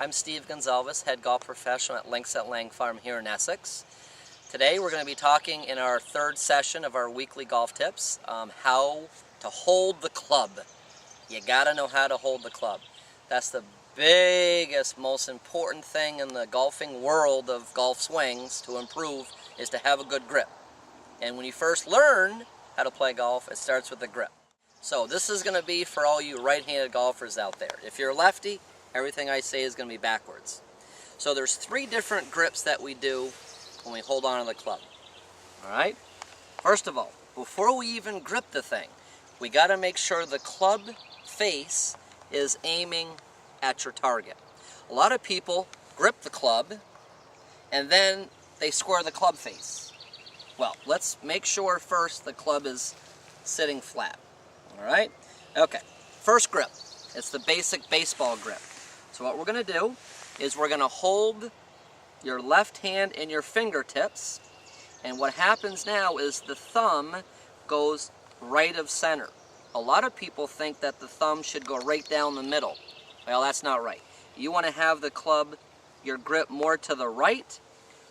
I'm Steve Gonzalez, head golf professional at Links at Lang Farm here in Essex. Today we're going to be talking in our third session of our weekly golf tips, how to hold the club. You gotta know how to hold the club. That's the biggest, most important thing in the golfing world of golf swings to improve, is to have a good grip. And when you first learn how to play golf, it starts with the grip. So this is going to be for all you right-handed golfers out there. If you're a lefty, everything I say is going to be backwards. So there's 3 different grips that we do when we hold on to the club. Alright? First of all, before we even grip the thing, we got to make sure the club face is aiming at your target. A lot of people grip the club and then they square the club face. Well, let's make sure first the club is sitting flat. Alright? Okay. First grip. It's the basic baseball grip. So what we're going to do is we're going to hold your left hand in your fingertips, and what happens now is the thumb goes right of center. A lot of people think that the thumb should go right down the middle. Well, that's not right. You want to have the club, your grip, more to the right,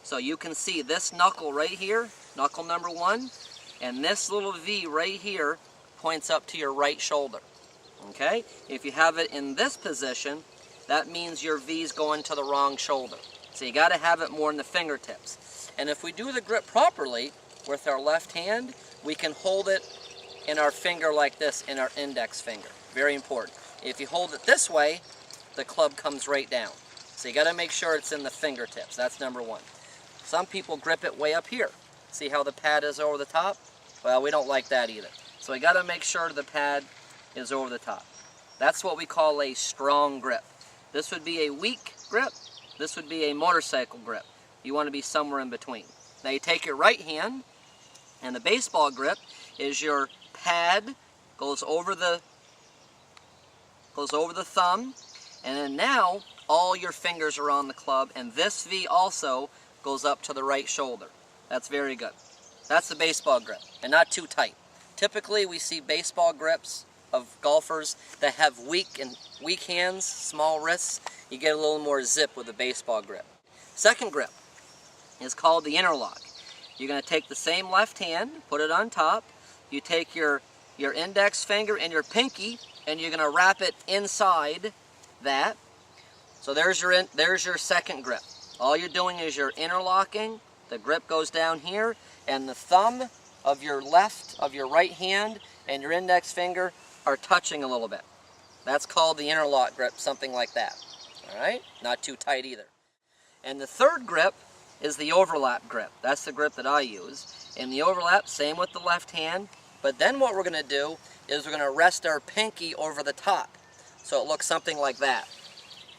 so you can see this knuckle right here, knuckle number 1, and this little V right here points up to your right shoulder. Okay? If you have it in this position, that means your V's going to the wrong shoulder. So you got to have it more in the fingertips. And if we do the grip properly with our left hand, we can hold it in our finger like this, in our index finger. Very important. If you hold it this way, the club comes right down. So you got to make sure it's in the fingertips. That's number 1. Some people grip it way up here. See how the pad is over the top? Well, we don't like that either. So we got to make sure the pad is over the top. That's what we call a strong grip. This would be a weak grip. This would be a motorcycle grip. You want to be somewhere in between. Now you take your right hand, and the baseball grip is your pad goes over the thumb, and then now all your fingers are on the club, and this V also goes up to the right shoulder. That's very good. That's the baseball grip, and not too tight. Typically, we see baseball grips of golfers that have weak hands, small wrists. You get a little more zip with a baseball grip. Second grip is called the interlock. You're going to take the same left hand, put it on top. You take your index finger and your pinky, and you're going to wrap it inside that. So there's your second grip. All you're doing is you're interlocking. The grip goes down here, and the thumb of your right hand and your index finger are touching a little bit. That's called the interlock grip, something like that. Alright? Not too tight either. And the third grip is the overlap grip. That's the grip that I use. And the overlap, same with the left hand, but then what we're going to do is we're going to rest our pinky over the top. So it looks something like that.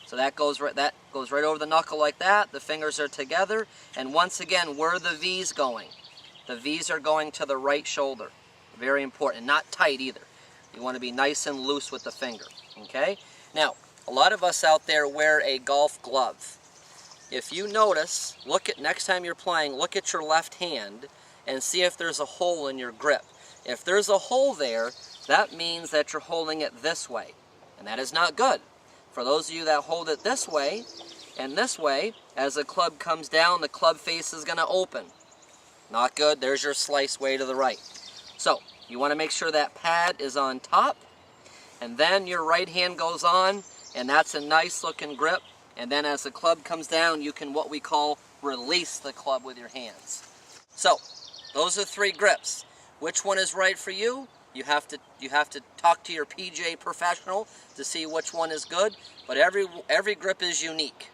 So that goes right over the knuckle like that. The fingers are together, and once again, where are the V's going? The V's are going to the right shoulder. Very important. Not tight either. You want to be nice and loose with the finger. Okay? Now, a lot of us out there wear a golf glove. If you notice, next time you're playing, look at your left hand and see if there's a hole in your grip. If there's a hole there, that means that you're holding it this way. And that is not good. For those of you that hold it this way, and this way, as the club comes down, the club face is going to open. Not good. There's your slice way to the right. So, you want to make sure that pad is on top, and then your right hand goes on, and that's a nice looking grip. And then as the club comes down, you can what we call release the club with your hands. So, those are 3 grips. Which one is right for you? You have to talk to your PGA professional to see which one is good, but every grip is unique.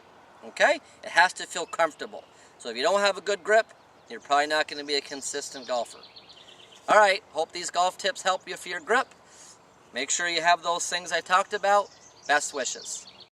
Okay? It has to feel comfortable. So if you don't have a good grip, you're probably not going to be a consistent golfer. Alright, hope these golf tips help you for your grip. Make sure you have those things I talked about. Best wishes.